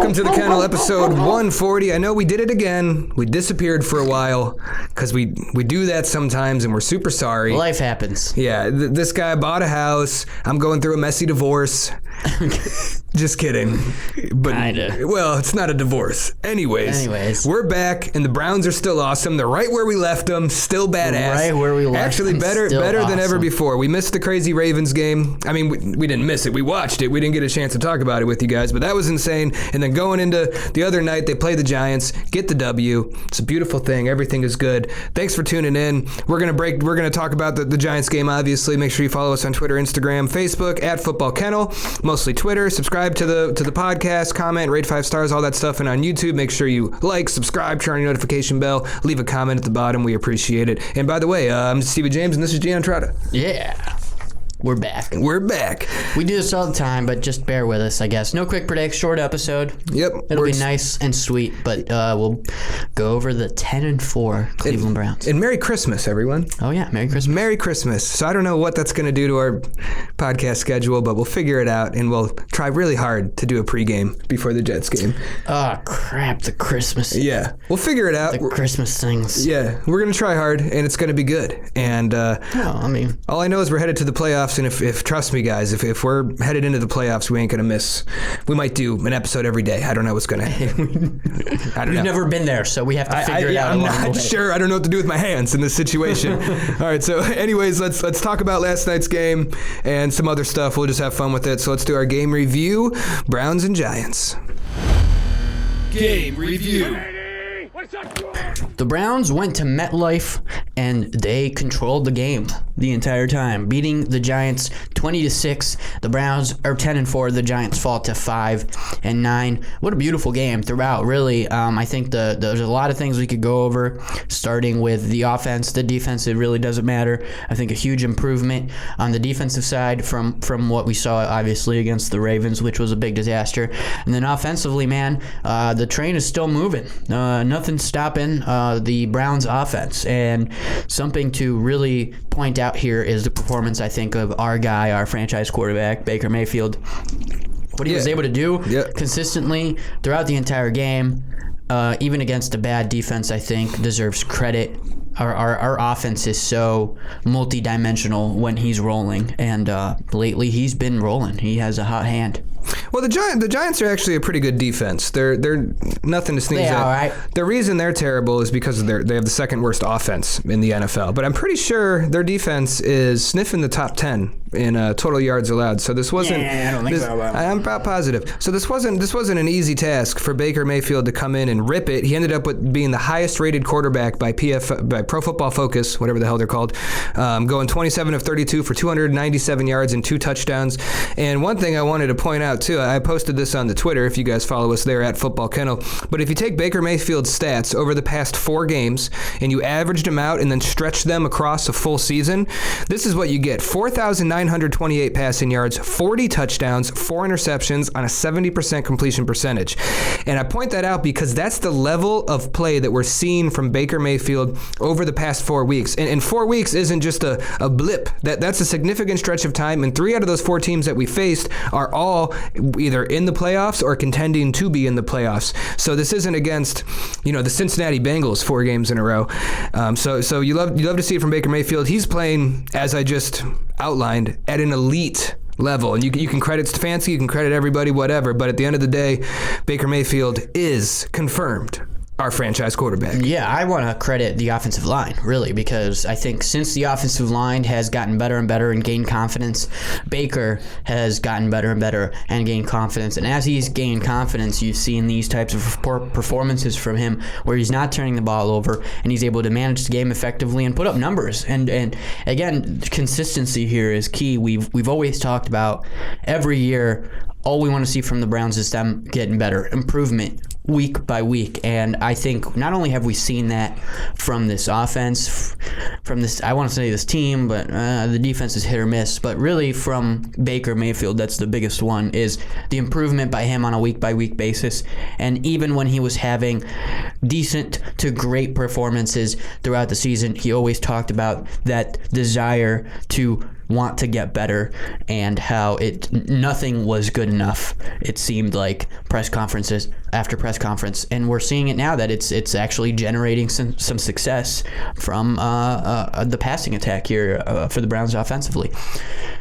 Welcome to the Kennel, episode 140. I know we did it again. We disappeared for a while because we do that sometimes, and we're super sorry. Life happens. Yeah, this guy bought a house. I'm going through a messy divorce. Just kidding. But Kinda. Well, it's not a divorce. Anyways, we're back, and the Browns are still awesome. They're right where we left them, still badass. Right where we left Actually, them, better still than ever awesome. before. We missed the crazy Ravens game. I mean, we didn't miss it. We watched it. We didn't get a chance to talk about it with you guys, but that was insane. And then going into the other night, they play the Giants, get the W. It's a beautiful thing. Everything is good. Thanks for tuning in. We're gonna talk about the Giants game. Obviously, make sure you follow us on Twitter, Instagram, Facebook at Football Kennel. Mostly Twitter. Subscribe to the podcast, comment, rate 5 stars, all that stuff. And on YouTube, make sure you like, subscribe, turn on your notification bell, leave a comment at the bottom. We appreciate it. And by the way, I'm Stevie James, and this is Gian Trotta. Yeah. We're back. We do this all the time, but just bear with us, I guess. No quick predicts, short episode. Yep. It'll be nice and sweet, but we'll go over the 10-4 Cleveland Browns. And Merry Christmas, everyone. Oh, yeah. Merry Christmas. Merry Christmas. So I don't know what that's going to do to our podcast schedule, but we'll figure it out, and we'll try really hard to do a pregame before the Jets game. Oh, crap. The Christmas. Yeah. We'll figure it out. The Christmas things. Yeah. We're going to try hard, and it's going to be good. And all I know is we're headed to the playoffs, and if trust me, guys, if we're headed into the playoffs, we ain't going to miss. We might do an episode every day. I don't know what's going to happen. We've never been there, so we have to figure it out. I'm not sure. I don't know what to do with my hands in this situation. All right, so anyways, let's talk about last night's game and some other stuff. We'll just have fun with it. So let's do our game review, Browns and Giants. Game review. The Browns went to MetLife and they controlled the game the entire time, beating the Giants 20-6. The Browns are 10-4. The Giants fall to 5-9. What a beautiful game throughout, really. I think there's a lot of things we could go over, starting with the offense. The defense, it really doesn't matter. I think a huge improvement on the defensive side from what we saw, obviously, against the Ravens, which was a big disaster. And then offensively, man, the train is still moving. Nothing's stopping the Browns offense. And something to really point out here is the performance, I think, of our guy, our franchise quarterback, Baker Mayfield. What he was able to do consistently throughout the entire game, even against a bad defense, I think, deserves credit. Our offense is so multi-dimensional when he's rolling, and lately he's been rolling. He has a hot hand. Well, the Giants are actually a pretty good defense. They're nothing to sneeze at. Right. The reason they're terrible is because they have the second worst offense in the NFL. But I'm pretty sure their defense is sniffing the top 10 in total yards allowed. So this wasn't. I don't think so. I'm about positive. So this wasn't an easy task for Baker Mayfield to come in and rip it. He ended up with being the highest rated quarterback by Pro Football Focus, whatever the hell they're called, going 27 of 32 for 297 yards and 2 touchdowns. And one thing I wanted to point out too, I posted this on the Twitter if you guys follow us there at Football Kennel, but if you take Baker Mayfield's stats over the past 4 games and you averaged them out and then stretched them across a full season, this is what you get: 4,928 passing yards, 40 touchdowns, 4 interceptions on a 70% completion percentage. And I point that out because that's the level of play that we're seeing from Baker Mayfield over the past 4 weeks. And 4 weeks isn't just a blip. That's a significant stretch of time, and 3 out of those 4 teams that we faced are all either in the playoffs or contending to be in the playoffs. So this isn't against, the Cincinnati Bengals 4 games in a row. So you love to see it from Baker Mayfield. He's playing, as I just outlined, at an elite level. And you can credit Stefanski, you can credit everybody, whatever. But at the end of the day, Baker Mayfield is confirmed our franchise quarterback. Yeah, I want to credit the offensive line, really, because I think since the offensive line has gotten better and better and gained confidence, Baker has gotten better and better and gained confidence. And as he's gained confidence, you've seen these types of performances from him where he's not turning the ball over and he's able to manage the game effectively and put up numbers. And again, consistency here is key. We've always talked about every year, all we want to see from the Browns is them getting better, improvement week by week. And I think not only have we seen that from this offense, from this, I want to say this team, but the defense is hit or miss, but really from Baker Mayfield, that's the biggest one, is the improvement by him on a week by week basis. And even when he was having decent to great performances throughout the season, he always talked about that desire to want to get better, and how nothing was good enough. It seemed like press conferences after press conference, and we're seeing it now that it's actually generating some success from the passing attack here for the Browns offensively.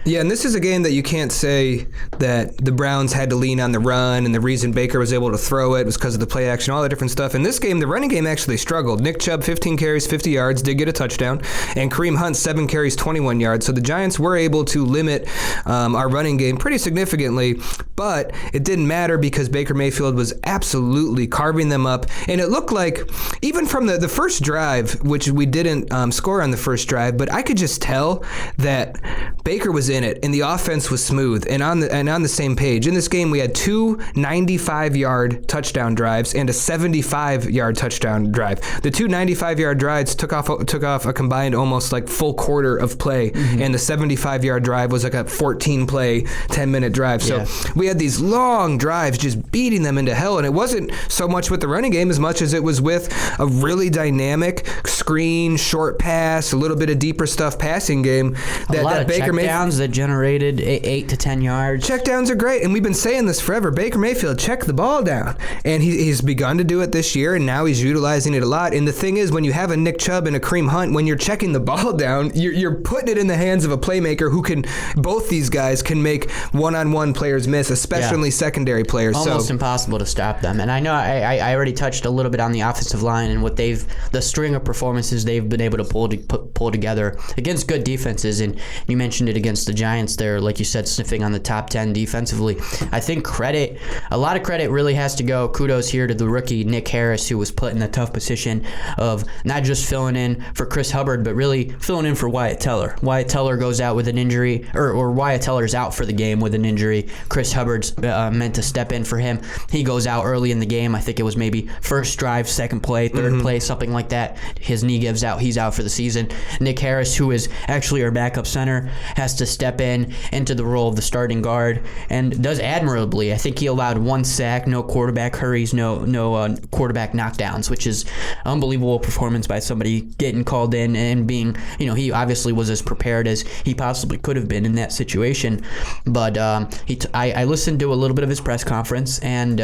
Yeah, and this is a game that you can't say that the Browns had to lean on the run, and the reason Baker was able to throw it was because of the play action, all that different stuff. In this game, the running game actually struggled. Nick Chubb, 15 carries, 50 yards, did get a touchdown, and Kareem Hunt, 7 carries, 21 yards. So the Giants were able to limit our running game pretty significantly, but it didn't matter because Baker Mayfield was absolutely carving them up. And it looked like, even from the first drive, which we didn't score on the first drive, but I could just tell that Baker was in it and the offense was smooth and on the same page. In this game, we had 2 95-yard touchdown drives and a 75-yard touchdown drive. The 2 95-yard drives took off a combined almost like full quarter of play, and the 75-yard drive was like a 14-play, 10-minute drive. So we had these long drives just beating them into hell, and it wasn't so much with the running game as much as it was with a really dynamic screen, short pass, a little bit of deeper stuff passing game. A lot of checkdowns that generated 8 to 10 yards. Checkdowns are great, and we've been saying this forever. Baker Mayfield, check the ball down, and he's begun to do it this year, and now he's utilizing it a lot. And the thing is, when you have a Nick Chubb and a Kareem Hunt, when you're checking the ball down, you're putting it in the hands of a playmaker who can. Both these guys can make one-on-one players miss, especially secondary players. Almost impossible to stop them. And I know I already touched a little bit on the offensive line and what the string of performances they've been able to pull together against good defenses. And you mentioned it against the Giants there, like you said, sniffing on the top 10 defensively. I think a lot of credit really has to go, kudos here to the rookie Nick Harris, who was put in the tough position of not just filling in for Chris Hubbard, but really filling in for Wyatt Teller. Wyatt Teller goes out with an injury, or Wyatt Teller's out for the game with an injury. Chris Hubbard's meant to step in for him. He goes out early in the game. I think it was maybe first drive, second play, third play, something like that. His knee gives out. He's out for the season. Nick Harris, who is actually our backup center, has to step into the role of the starting guard and does admirably. I think he allowed 1 sack, no quarterback hurries, no quarterback knockdowns, which is unbelievable performance by somebody getting called in and being, he obviously was as prepared as he possibly could have been in that situation. But I listened to a little bit of his press conference, and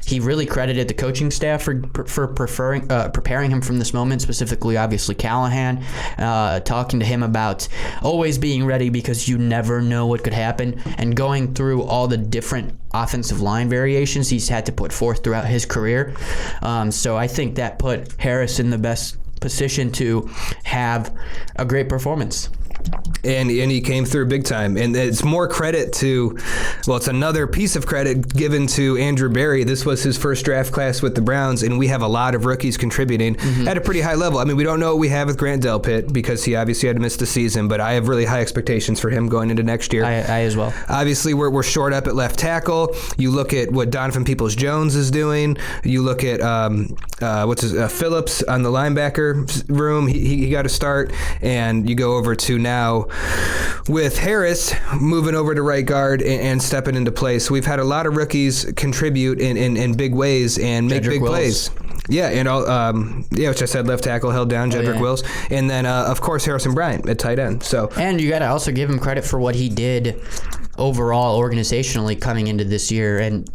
he really credited the coaching staff for preparing him from this moment, specifically, obviously, Callahan, talking to him about always being ready because you never know what could happen, and going through all the different offensive line variations he's had to put forth throughout his career. So I think that put Harris in the best position to have a great performance. And he came through big time. And it's more credit to, it's another piece of credit given to Andrew Berry. This was his first draft class with the Browns, and we have a lot of rookies contributing at a pretty high level. I mean, we don't know what we have with Grant Delpit because he obviously had to miss the season, but I have really high expectations for him going into next year. I as well. Obviously, we're short up at left tackle. You look at what Donovan Peoples-Jones is doing. You look at Phillips on the linebacker room. He got to start. And you go over to now with Harris moving over to right guard and stepping into place. So we've had a lot of rookies contribute in big ways and make big plays. Yeah, and which I said left tackle held down, Jedrick Wills, and then of course Harrison Bryant at tight end. And you got to also give him credit for what he did overall organizationally coming into this year, and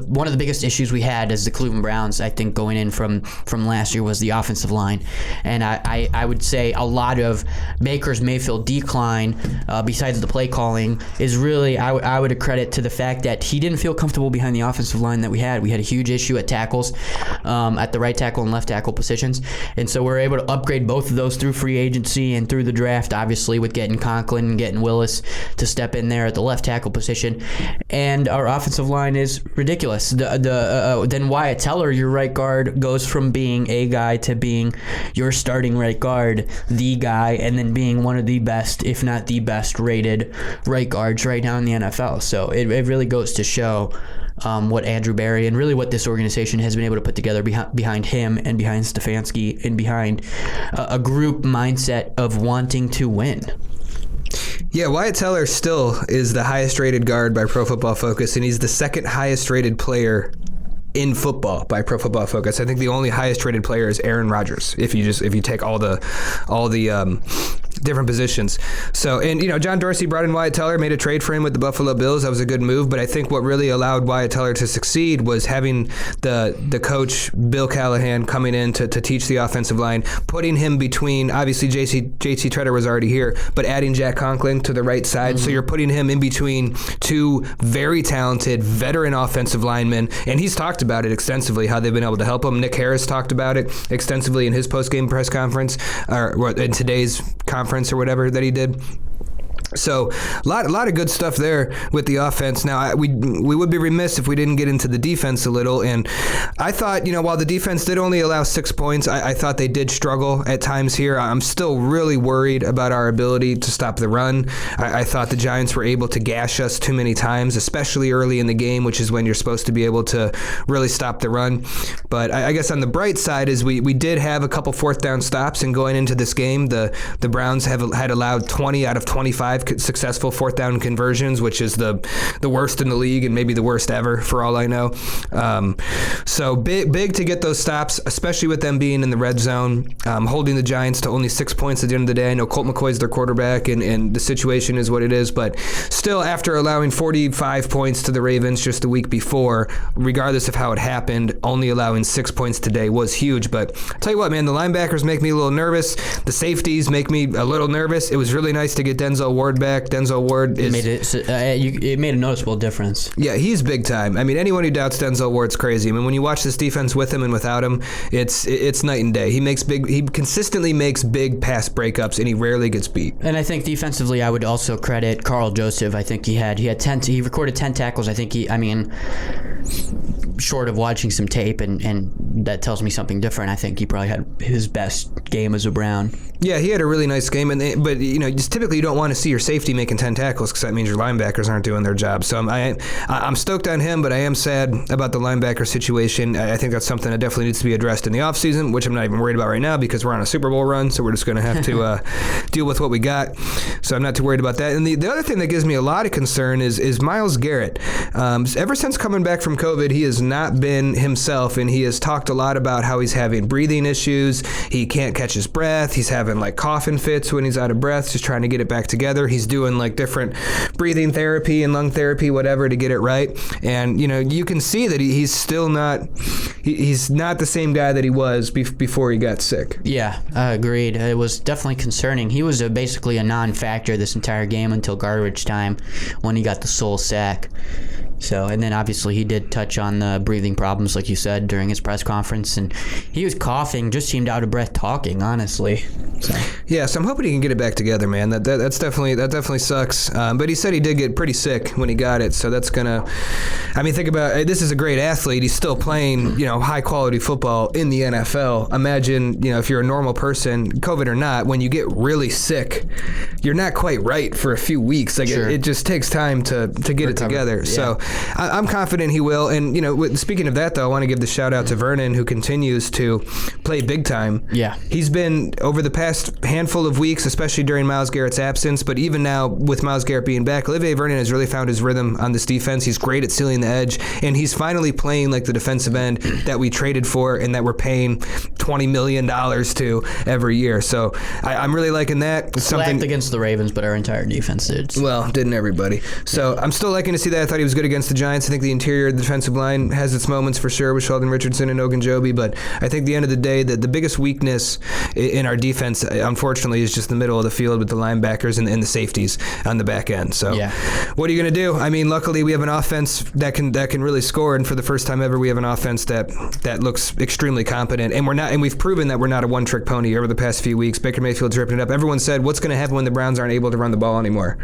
one of the biggest issues we had as the Cleveland Browns, I think, going in from last year was the offensive line. And I would say a lot of Baker's Mayfield decline, besides the play calling, is really, I would accredit to the fact that he didn't feel comfortable behind the offensive line that we had. We had a huge issue at tackles, at the right tackle and left tackle positions. And so we're able to upgrade both of those through free agency and through the draft, obviously, with getting Conklin and getting Willis to step in there at the left tackle position. And our offensive line is ridiculous. Then Wyatt Teller, your right guard, goes from being a guy to being your starting right guard, the guy, and then being one of the best, if not the best rated right guards right now in the NFL. So it really goes to show what Andrew Berry and really what this organization has been able to put together behind him and behind Stefanski and behind a group mindset of wanting to win. Yeah, Wyatt Teller still is the highest rated guard by Pro Football Focus, and he's the second highest rated player in football by Pro Football Focus. I think the only highest rated player is Aaron Rodgers. If you take all the different positions. So, and John Dorsey brought in Wyatt Teller, made a trade for him with the Buffalo Bills. That was a good move. But I think what really allowed Wyatt Teller to succeed was having the coach Bill Callahan coming in to teach the offensive line, putting him between, obviously JC Treader was already here, but adding Jack Conklin to the right side. Mm-hmm. So you're putting him in between two very talented veteran offensive linemen, and he's talked about it extensively, how they've been able to help him. Nick Harris talked about it extensively in his post-game press conference, or in today's conference or whatever that he did. So a lot of good stuff there with the offense. Now, we would be remiss if we didn't get into the defense a little. And I thought, while the defense did only allow 6 points, I thought they did struggle at times here. I'm still really worried about our ability to stop the run. I thought the Giants were able to gash us too many times, especially early in the game, which is when you're supposed to be able to really stop the run. But I guess on the bright side is we did have a couple fourth down stops, and going into this game, the Browns had allowed 20 out of 25 successful fourth down conversions, which is the worst in the league and maybe the worst ever for all I know. So big to get those stops, especially with them being in the red zone, holding the Giants to only 6 points at the end of the day. I know Colt McCoy's their quarterback, and the situation is what it is, but still, after allowing 45 points to the Ravens just a week before, regardless of how it happened, only allowing 6 points today was huge. But I'll tell you what, man, the linebackers make me a little nervous. The safeties make me a little nervous. It was really nice to get Denzel Ward back. Denzel Ward it made a noticeable difference. Yeah, he's big time. I mean, anyone who doubts Denzel Ward's crazy. I mean, when you watch this defense with him and without him, it's night and day. He consistently makes big pass breakups, and he rarely gets beat. And I think defensively, I would also credit Carl Joseph. I think he recorded 10 tackles. I think short of watching some tape, and that tells me something different, I think he probably had his best game as a Brown. Yeah, he had a really nice game, but just typically you don't want to see your safety making 10 tackles because that means your linebackers aren't doing their job. So I'm stoked on him, but I am sad about the linebacker situation. I think that's something that definitely needs to be addressed in the offseason, which I'm not even worried about right now because we're on a Super Bowl run, so we're just going to have to deal with what we got. So I'm not too worried about that. And the other thing that gives me a lot of concern is Myles Garrett. Ever since coming back from COVID, he has not been himself, and he has talked a lot about how he's having breathing issues. He can't catch his breath. He's having like coughing fits when he's out of breath, just trying to get it back together. He's doing like different breathing therapy and lung therapy, whatever, to get it right. And you can see that he's still not the same guy that he was before he got sick. Yeah, agreed. It was definitely concerning. He was basically a non-factor this entire game until garbage time when he got the sole sack. So, and then obviously he did touch on the breathing problems, like you said, during his press conference, and he was coughing, just seemed out of breath talking, honestly. So. Yeah, so I'm hoping he can get it back together, man. That definitely sucks. But he said he did get pretty sick when he got it, so that's gonna. I mean, think about it. This is a great athlete. He's still playing, high quality football in the NFL. Imagine, if you're a normal person, COVID or not, when you get really sick, you're not quite right for a few weeks. Like sure. it just takes time to get it together. Yeah. So. I'm confident he will. And, speaking of that, though, I want to give the shout out to Vernon, who continues to play big time. Yeah. He's been, over the past handful of weeks, especially during Myles Garrett's absence, but even now with Myles Garrett being back, Olivier Vernon has really found his rhythm on this defense. He's great at sealing the edge, and he's finally playing like the defensive end that we traded for and that we're paying $20 million to every year. So I'm really liking that. Slacked against the Ravens, but our entire defense did. Well, didn't everybody. So I'm still liking to see that. I thought he was good against the Giants. I think the interior of the defensive line has its moments for sure with Sheldon Richardson and Ogunjobi, but I think at the end of the day, the biggest weakness in our defense, unfortunately, is just the middle of the field with the linebackers and the safeties on the back end. So what are you going to do? I mean, luckily we have an offense that can really score, and for the first time ever, we have an offense that looks extremely competent, and we've proven that we're not a one-trick pony over the past few weeks. Baker Mayfield's ripping it up. Everyone said, what's going to happen when the Browns aren't able to run the ball anymore?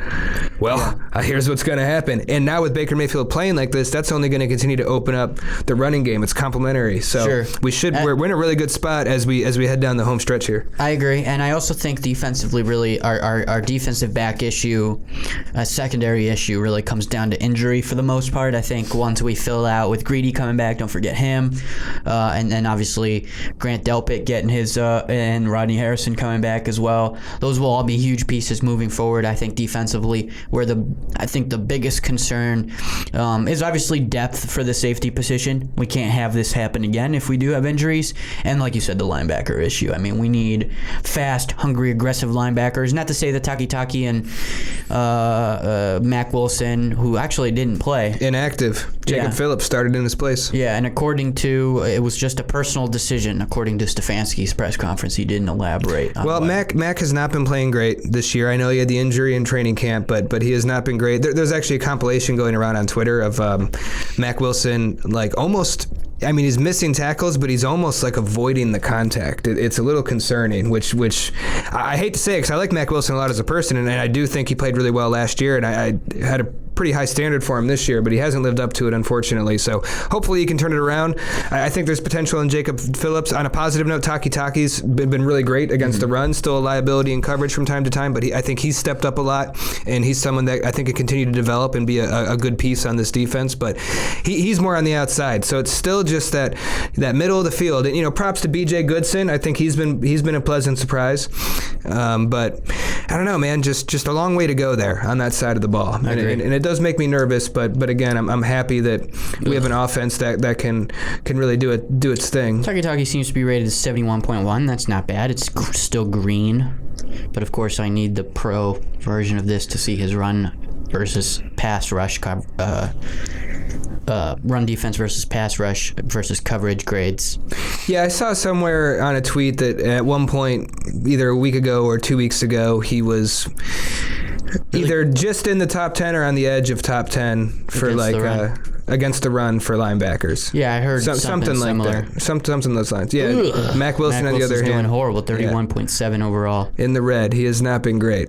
Well, here's what's going to happen. And now with Baker Mayfield playing like this, that's only going to continue to open up the running game. It's complementary. So we're in a really good spot as we head down the home stretch here. I agree, and I also think defensively, really, our defensive back issue, secondary issue, really comes down to injury for the most part. I think once we fill out with Greedy coming back, don't forget him, and then obviously Grant Delpit getting his and Rodney Harrison coming back as well. Those will all be huge pieces moving forward. I think defensively where I think the biggest concern is obviously depth for the safety position. We can't have this happen again if we do have injuries. And like you said, the linebacker issue. I mean, we need fast, hungry, aggressive linebackers. Not to say that Taki and Mac Wilson, who actually didn't play. Inactive. Jacob Phillips started in his place. Yeah, and according to, it was just a personal decision. According to Stefanski's press conference, he didn't elaborate on Mac has not been playing great this year. I know he had the injury in training camp, but he has not been great. There's actually a compilation going around on Twitter of Mac Wilson, like almost... I mean, he's missing tackles, but he's almost like avoiding the contact. It's a little concerning, which I hate to say because I like Mac Wilson a lot as a person, and I do think he played really well last year, and I had a pretty high standard for him this year, but he hasn't lived up to it, unfortunately. So hopefully he can turn it around. I think there's potential in Jacob Phillips. On a positive note, Taki's been really great against the run, still a liability in coverage from time to time, but I think he's stepped up a lot, and he's someone that I think can continue to develop and be a good piece on this defense, but he's more on the outside, so it's still just that middle of the field. And, props to BJ Goodson. I think he's been a pleasant surprise, but I don't know, man, just a long way to go there on that side of the ball. And it does make me nervous, but again, I'm happy that we have an offense that can really do its thing. Taki seems to be rated as 71.1. That's not bad. It's still green, but of course I need the pro version of this to see his run versus pass rush, run defense versus pass rush versus coverage grades. Yeah, I saw somewhere on a tweet that at one point, either a week ago or 2 weeks ago, he was either just in the top 10 or on the edge of top 10 for against the run for linebackers. Yeah, I heard something like similar. That. Something along those lines. Yeah, Mac Wilson on the other hand, doing horrible, 31.7 overall. In the red, he has not been great.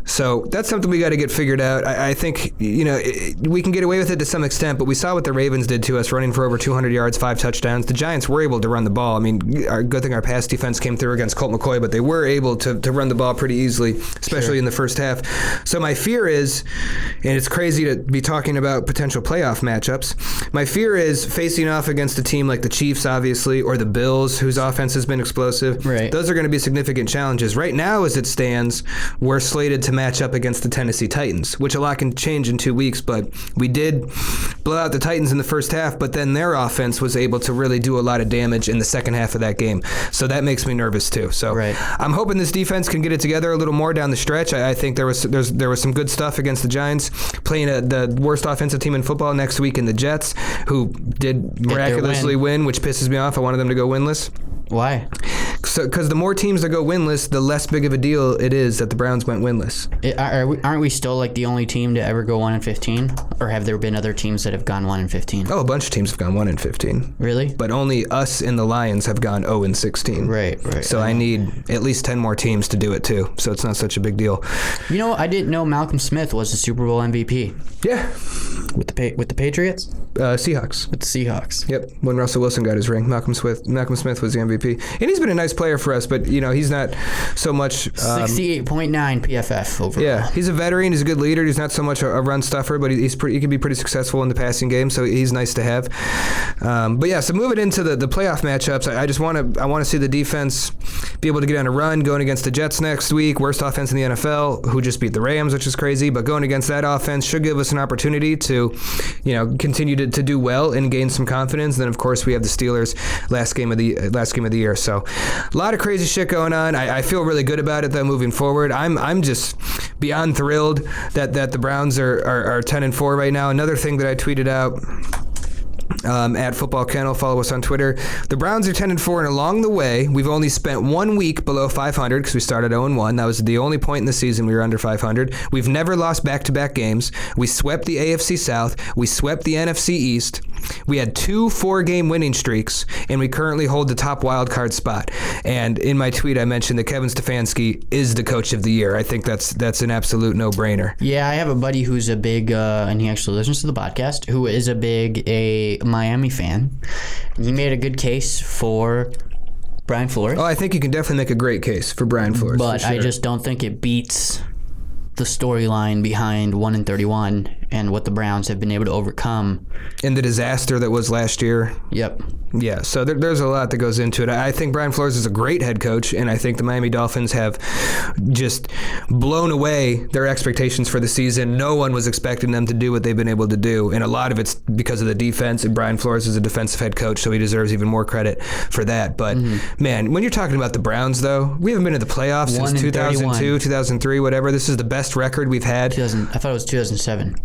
So that's something we got to get figured out. I think, we can get away with it to some extent, but we saw what the Ravens did to us, running for over 200 yards, 5 touchdowns. The Giants were able to run the ball. I mean, good thing our pass defense came through against Colt McCoy, but they were able to run the ball pretty easily, especially in the first half. So my fear is, and it's crazy to be talking about potential playoff matchups, my fear is facing off against a team like the Chiefs, obviously, or the Bills, whose offense has been explosive. Right. Those are going to be significant challenges. Right now, as it stands, we're slated to match up against the Tennessee Titans, which a lot can change in 2 weeks, but we did blow out the Titans in the first half, but then their offense was able to really do a lot of damage in the second half of that game. So that makes me nervous too. So I'm hoping this defense can get it together a little more down the stretch. I think there was some good stuff against the Giants, playing the worst offensive team in football next week in the Jets, who did miraculously win, which pisses me off. I wanted them to go winless. Why? Because the more teams that go winless, the less big of a deal it is that the Browns went winless. Aren't we still like the only team to ever go 1-15, or have there been other teams that have gone 1-15? Oh, a bunch of teams have gone 1-15. Really? But only us and the Lions have gone 0-16. Right. So I need at least 10 more teams to do it too. So it's not such a big deal. I didn't know Malcolm Smith was the Super Bowl MVP. Yeah. With the Patriots? Seahawks. With the Seahawks. Yep. When Russell Wilson got his ring, Malcolm Smith was the MVP, and he's been a nice player for us. But he's not so much 68.9 PFF overall. Yeah, he's a veteran. He's a good leader. He's not so much a run stuffer, but he can be pretty successful in the passing game. So he's nice to have. But yeah, so moving into the playoff matchups, I want to see the defense be able to get on a run going against the Jets next week. Worst offense in the NFL, who just beat the Rams, which is crazy. But going against that offense should give us an opportunity to, continue to do well and gain some confidence. And then of course we have the Steelers last game of the year. So a lot of crazy shit going on. I feel really good about it though moving forward. I'm just beyond thrilled that the Browns are 10-4 right now. Another thing that I tweeted out, at Football Kennel, follow us on Twitter. The Browns are 10-4, and along the way, we've only spent 1 week below 500 because we started 0-1. That was the only point in the season we were under 500. We've never lost back-to-back games. We swept the AFC South. We swept the NFC East. We had 2 4-game winning streaks, and we currently hold the top wild card spot. And in my tweet, I mentioned that Kevin Stefanski is the coach of the year. I think that's an absolute no-brainer. Yeah, I have a buddy who's a big, and he actually listens to the podcast, who is a Miami fan. He made a good case for Brian Flores. Oh, I think you can definitely make a great case for Brian Flores. But sure. I just don't think it beats the storyline behind 1-31 and what the Browns have been able to overcome. In the disaster that was last year. Yep. Yeah, so there's a lot that goes into it. I think Brian Flores is a great head coach, and I think the Miami Dolphins have just blown away their expectations for the season. No one was expecting them to do what they've been able to do, and a lot of it's because of the defense, and Brian Flores is a defensive head coach, so he deserves even more credit for that. But, man, when you're talking about the Browns, though, we haven't been to the playoffs since 2002, 2003, whatever. This is the best record we've had. I thought it was 2007.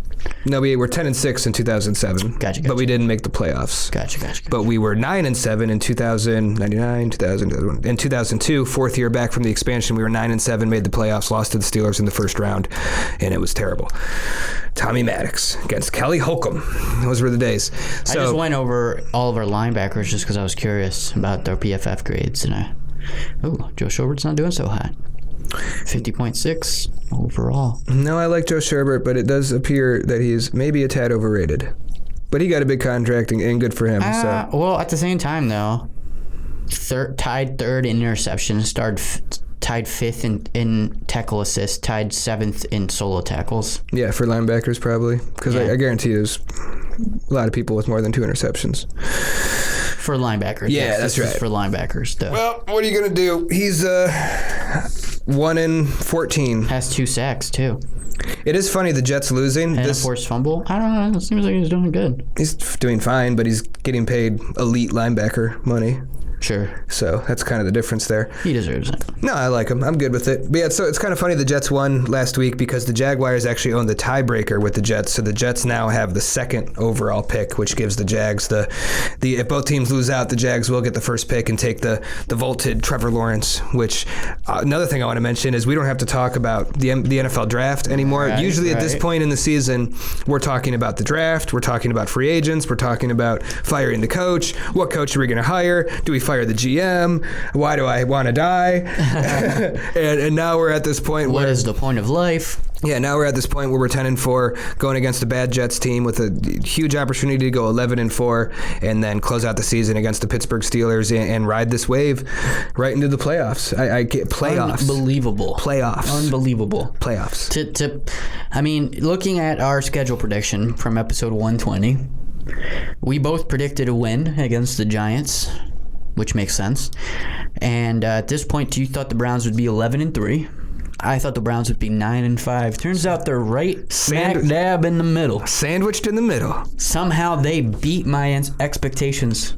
No, we were 10-6 in 2007. Gotcha. But we didn't make the playoffs. Gotcha. But we were 9-7 in 2099, 2000. In 2002, fourth year back from the expansion, we were 9-7, made the playoffs, lost to the Steelers in the first round, and it was terrible. Tommy Maddox against Kelly Holcomb. Those were the days. So, I just went over all of our linebackers just because I was curious about their PFF grades, and Joe Schobert's not doing so hot. 50.6 overall. No, I like Joe Sherbert, but it does appear that he's maybe a tad overrated. But he got a big contract, and good for him. Well, at the same time, though, tied third in interceptions, tied fifth in tackle assists, tied seventh in solo tackles. Yeah, for linebackers probably, because I guarantee there's a lot of people with more than 2 interceptions. For linebackers. Yeah, yes, that's this is right. for linebackers, though. Well, what are you going to do? He's 1-14. Has 2 sacks, too. It is funny, the Jets losing. And a forced fumble. I don't know. It seems like he's doing good. He's doing fine, but he's getting paid elite linebacker money. Sure. So that's kind of the difference there. He deserves it. No, I like him. I'm good with it. But yeah, so it's kind of funny the Jets won last week because the Jaguars actually own the tiebreaker with the Jets. So the Jets now have the second overall pick, which gives the Jags the if both teams lose out, the Jags will get the first pick and take the vaulted Trevor Lawrence, which another thing I want to mention is we don't have to talk about the NFL draft anymore. Usually at this point in the season, we're talking about the draft, we're talking about free agents, we're talking about firing the coach. What coach are we going to hire? Do we fire the GM? Why do I want to die? and now we're at this point What is the point of life? Yeah, now we're at this point where we're 10-4, going against a bad Jets team with a huge opportunity to go 11-4, and then close out the season against the Pittsburgh Steelers and ride this wave right into the playoffs. I get playoffs. Unbelievable. Playoffs. Unbelievable. Playoffs. I mean, looking at our schedule prediction from episode 120, we both predicted a win against the Giants, which makes sense. And at this point, you thought the Browns would be 11-3. I thought the Browns would be 9-5. Turns out they're right smack dab in the middle. Sandwiched in the middle. Somehow they beat my expectations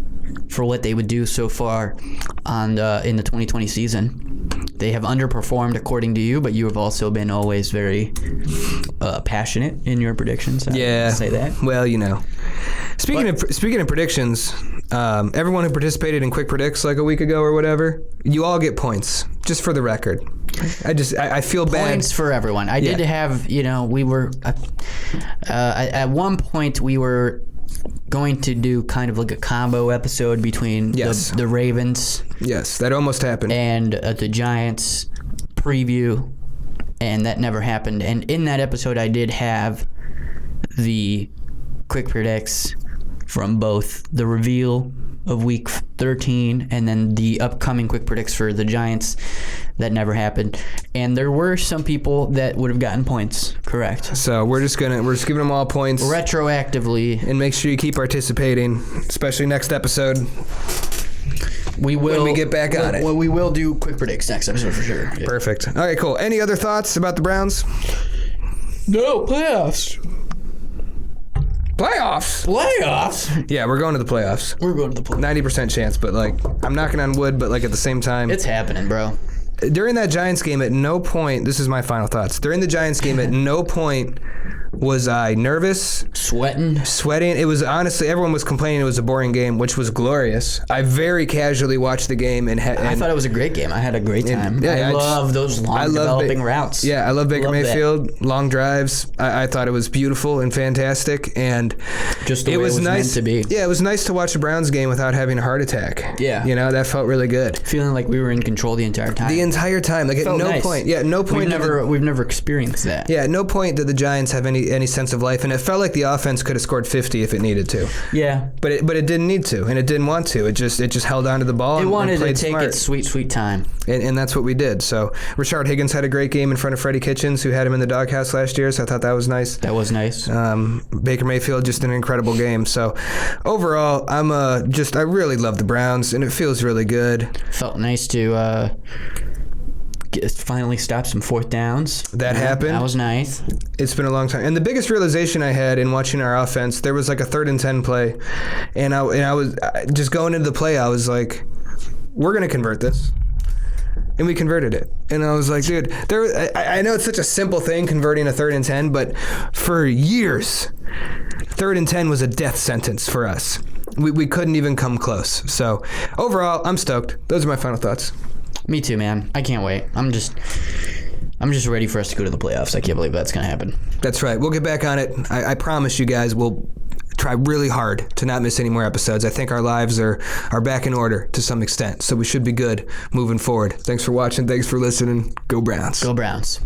for what they would do so far in the 2020 season. They have underperformed according to you, but you have also been always very passionate in your predictions. Yeah. Say that. Well, you know. Speaking of predictions, everyone who participated in Quick Predicts like a week ago or whatever, you all get points, just for the record. I feel bad. Points for everyone. I did have, we were, at one point we were going to do kind of like a combo episode between the Ravens. Yes, that almost happened. And the Giants preview, and that never happened. And in that episode, I did have the Quick Predicts from both the reveal of Week 13 and then the upcoming Quick Predicts for the Giants. That never happened. And there were some people that would have gotten points correct. So we're just giving them all points retroactively. And make sure you keep participating, especially next episode. When we get back on it. Well, we will do Quick Predicts next episode for sure. Yeah. Perfect. All right, cool. Any other thoughts about the Browns? No, playoffs. Playoffs? Yeah, we're going to the playoffs. We're going to the playoffs. 90% chance, but I'm knocking on wood, but at the same time. It's happening, bro. During that Giants game, at no point, this is my final thoughts. During the Giants game, at no point was I nervous. Sweating. It was honestly, everyone was complaining it was a boring game, which was glorious. I very casually watched the game and I thought it was a great game. I had a great time. I love those long developing routes. Yeah, I love Baker Mayfield, long drives. I thought it was beautiful and fantastic, and just the way it was nice, meant to be. Yeah, it was nice to watch a Browns game without having a heart attack. Yeah. That felt really good. Feeling like we were in control the entire time. At no point. Yeah, no point. We've never experienced that. Yeah, at no point did the Giants have any any sense of life, and it felt like the offense could have scored 50 if it needed to. Yeah. But it didn't need to, and it didn't want to. It just held on to the ball. It wanted and played to take smart. its sweet time. And that's what we did. So Rashard Higgins had a great game in front of Freddie Kitchens, who had him in the doghouse last year, so I thought that was nice. That was nice. Baker Mayfield, just an incredible game. So overall, I really love the Browns, and it feels really good. Felt nice to finally stop some fourth downs. That happened. That was nice. It's been a long time. And the biggest realization I had in watching our offense, there was like a 3rd and 10 play, and I was just going into the play, I was like, we're going to convert this. And we converted it. And I was like, dude, I know it's such a simple thing, converting a 3rd and 10, but for years, 3rd and 10 was a death sentence for us. We couldn't even come close. So overall, I'm stoked. Those are my final thoughts. Me too, man. I can't wait. I'm just ready for us to go to the playoffs. I can't believe that's going to happen. That's right. We'll get back on it. I promise you guys we'll try really hard to not miss any more episodes. I think our lives are back in order to some extent, so we should be good moving forward. Thanks for watching. Thanks for listening. Go Browns. Go Browns.